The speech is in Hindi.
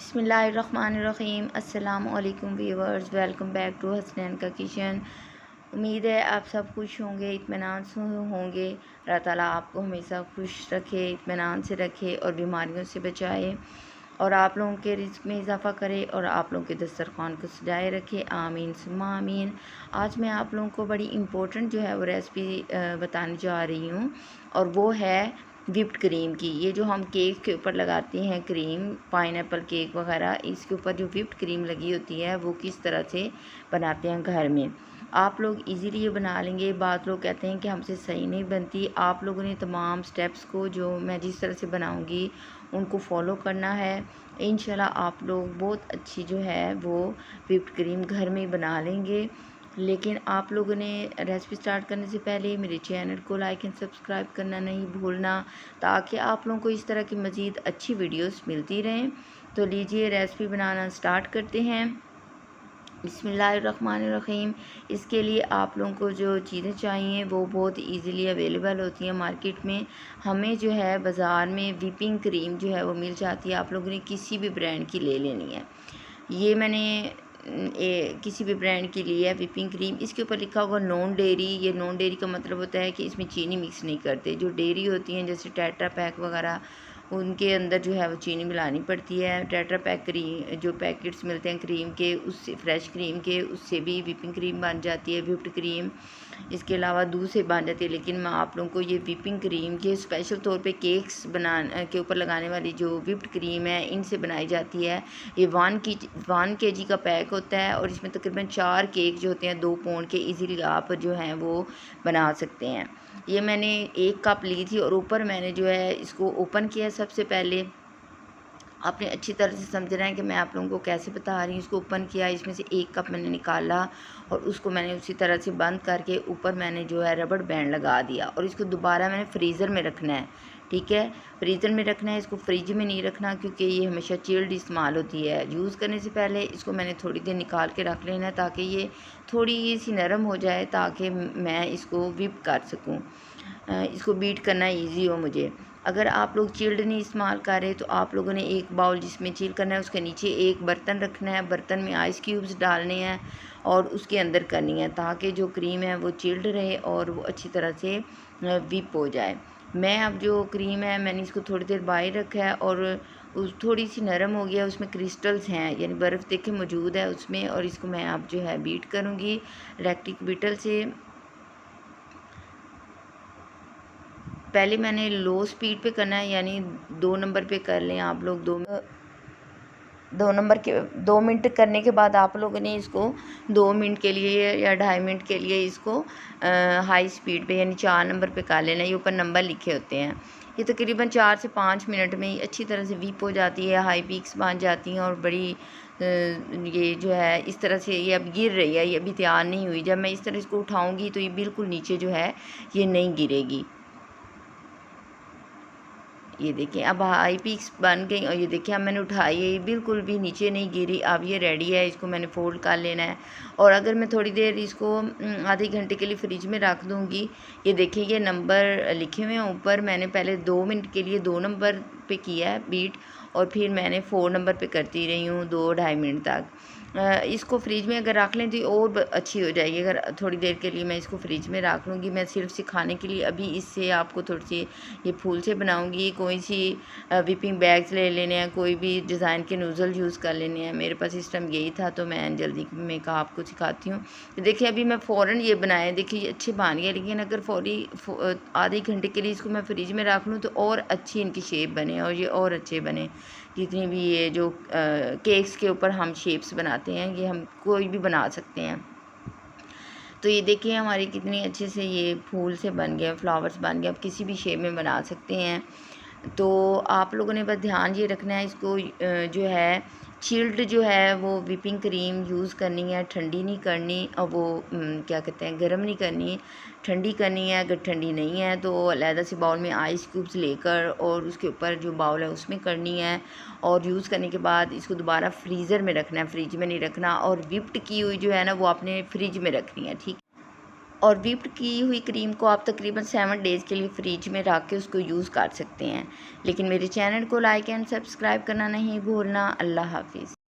बिस्मिल्लाहिर्रहमानिर्रहीम। अस्सलामु अलैकुम viewers, welcome back to Hasnain का किचन। उम्मीद है आप सब खुश होंगे, इत्मीनान से होंगे। अल्लाह ताला आपको हमेशा खुश रखे, इत्मीनान से रखे और बीमारियों से बचाए और आप लोगों के रिज़्क़ में इजाफ़ा करे और आप लोगों के दस्तरख़्वान को सजाए रखे। आमीन सुम्मा आमीन। आज मैं आप लोगों को बड़ी इम्पोर्टेंट जो है वो रेसिपी बताने जा रही हूँ और वो है व्हिप्ड क्रीम की। ये जो हम केक के ऊपर लगाते हैं क्रीम, पाइनएप्पल केक वगैरह, इसके ऊपर जो व्हिप्ड क्रीम लगी होती है वो किस तरह से बनाते हैं घर में। आप लोग इजीली ये बना लेंगे। बात लोग कहते हैं कि हमसे सही नहीं बनती। आप लोगों ने तमाम स्टेप्स को जो मैं जिस तरह से बनाऊंगी उनको फॉलो करना है। इंशाल्लाह आप लोग बहुत अच्छी जो है वो व्हिप्ड क्रीम घर में ही बना लेंगे। लेकिन आप लोगों ने रेसिपी स्टार्ट करने से पहले मेरे चैनल को लाइक एंड सब्सक्राइब करना नहीं भूलना, ताकि आप लोगों को इस तरह की मज़ीद अच्छी वीडियोस मिलती रहें। तो लीजिए रेसिपी बनाना स्टार्ट करते हैं। बिस्मिल्लाहिर्रहमानिर्रहीम। इसके लिए आप लोगों को जो चीज़ें चाहिए वो बहुत इजीली अवेलेबल होती हैं मार्केट में। हमें जो है बाज़ार में व्हिपिंग क्रीम जो है वो मिल जाती है। आप लोगों ने किसी भी ब्रांड की ले लेनी है। ये मैंने किसी भी ब्रांड की ली है व्हिपिंग क्रीम। इसके ऊपर लिखा होगा नॉन डेयरी। ये नॉन डेयरी का मतलब होता है कि इसमें चीनी मिक्स नहीं करते। जो डेयरी होती हैं जैसे टेट्रा पैक वगैरह, उनके अंदर जो है वो चीनी मिलानी पड़ती है। टेट्रा पैक क्रीम जो पैकेट्स मिलते हैं क्रीम के, उससे फ्रेश क्रीम के, उससे भी व्हिपिंग क्रीम बन जाती है, व्हिप्ड क्रीम। इसके अलावा दूध से बन जाती है। लेकिन मैं आप लोगों को ये व्हिपिंग क्रीम के स्पेशल तौर पे केक्स बना के ऊपर लगाने वाली जो व्हिप्ड क्रीम है इनसे बनाई जाती है। ये 1 kg का पैक होता है और इसमें तकरीबन 4 केक जो होते हैं 2 पाउंड के, इजीली आप जो हैं वो बना सकते हैं। ये मैंने 1 कप ली थी और ऊपर मैंने जो है इसको ओपन किया। सबसे पहले आपने अच्छी तरह से समझना है कि मैं आप लोगों को कैसे बता रही हूँ। इसको ओपन किया, इसमें से 1 कप मैंने निकाला और उसको मैंने उसी तरह से बंद करके ऊपर मैंने जो है रबड़ बैंड लगा दिया और इसको दोबारा मैंने फ्रीज़र में रखना है। ठीक है, फ्रीज़र में रखना है, इसको फ्रिज में नहीं रखना क्योंकि ये हमेशा चिल्ड इस्तेमाल होती है। यूज़ करने से पहले इसको मैंने थोड़ी देर निकाल के रख लेना है ताकि ये थोड़ी सी नरम हो जाए, ताकि मैं इसको व्हिप कर सकूँ, इसको बीट करना ईजी हो मुझे। अगर आप लोग चिल्ड नहीं इस्तेमाल कर रहे तो आप लोगों ने एक बाउल जिसमें चिल करना है उसके नीचे एक बर्तन रखना है। बर्तन में आइस क्यूब्स डालने हैं और उसके अंदर करनी है ताकि जो क्रीम है वो चिल्ड रहे और वो अच्छी तरह से व्हिप हो जाए। मैं अब जो क्रीम है मैंने इसको थोड़ी देर बाहर रखा है और उस थोड़ी सी नरम हो गया। उसमें क्रिस्टल्स हैं, यानी बर्फ़ देखे मौजूद है उसमें। और इसको मैं अब जो है बीट करूँगी इलेक्ट्रिक बीटर से। पहले मैंने लो स्पीड पे करना है, यानी 2 नंबर पे कर लें आप लोग। 2 नंबर के 2 मिनट करने के बाद आप लोगों ने इसको 2 मिनट के लिए या 2.5 मिनट के लिए इसको हाई स्पीड पे यानी 4 नंबर पे कर लेना। ये ऊपर नंबर लिखे होते हैं। ये तकरीबन 4 से 5 मिनट में ही अच्छी तरह से व्हिप हो जाती है, हाई पीक्स बन जाती हैं और बड़ी ये जो है इस तरह से ये अब गिर रही है, ये अभी तैयार नहीं हुई। जब मैं इस तरह इसको उठाऊँगी तो ये बिल्कुल नीचे जो है ये नहीं गिरेगी। ये देखिए अब हाई पीक्स बन गई और ये देखिए अब मैंने उठाई है, ये बिल्कुल भी नीचे नहीं गिरी। अब ये रेडी है, इसको मैंने फोल्ड कर लेना है। और अगर मैं थोड़ी देर इसको आधे घंटे के लिए फ्रिज में रख दूँगी, ये देखिए ये नंबर लिखे हुए हैं ऊपर। मैंने पहले 2 मिनट के लिए 2 नंबर पे किया है बीट और फिर मैंने 4 नंबर पे करती रही हूँ 2-2.5 मिनट तक। इसको फ्रिज में अगर रख लें तो और अच्छी हो जाएगी। अगर थोड़ी देर के लिए मैं इसको फ्रिज में रख लूँगी, मैं सिर्फ सिखाने के लिए अभी इससे आपको थोड़ी सी ये फूल से बनाऊँगी। कोई सी व्हिपिंग बैग्स ले लेने हैं, कोई भी डिज़ाइन के नूज़ल यूज़ कर लेने हैं। मेरे पास इस टाइम यही था तो मैं जल्दी में कहा आपको सिखाती हूँ। तो देखिए अभी मैं फ़ौरन ये बनाए, देखिए ये अच्छे बन गए। लेकिन अगर आधे घंटे के लिए इसको मैं फ्रिज में रख लूँ तो और अच्छी इनकी शेप बने और ये और अच्छे बने। जितनी भी ये जो केक्स के ऊपर हम शेप्स बनाते हैं ये हम कोई भी बना सकते हैं। तो ये देखिए हमारी कितनी अच्छे से ये फूल से बन गए, फ्लावर्स बन गए। आप किसी भी शेप में बना सकते हैं। तो आप लोगों ने बस ध्यान ये रखना है, इसको जो है चिल्ड जो है वो व्हिपिंग क्रीम यूज़ करनी है, ठंडी नहीं करनी। और वो क्या कहते हैं, गर्म नहीं करनी, ठंडी करनी है। अगर ठंडी नहीं है तो अलहदा से बाउल में आइस क्यूब्स लेकर और उसके ऊपर जो बाउल है उसमें करनी है। और यूज़ करने के बाद इसको दोबारा फ्रीज़र में रखना है, फ्रिज में नहीं रखना। और व्हिप्ड की हुई जो है ना वो आपने फ्रिज में रखनी है। ठीक, और व्हिप्ड की हुई क्रीम को आप तकरीबन 7 डेज़ के लिए फ्रिज में रख के उसको यूज़ कर सकते हैं। लेकिन मेरे चैनल को लाइक एंड सब्सक्राइब करना नहीं भूलना। अल्लाह हाफिज़।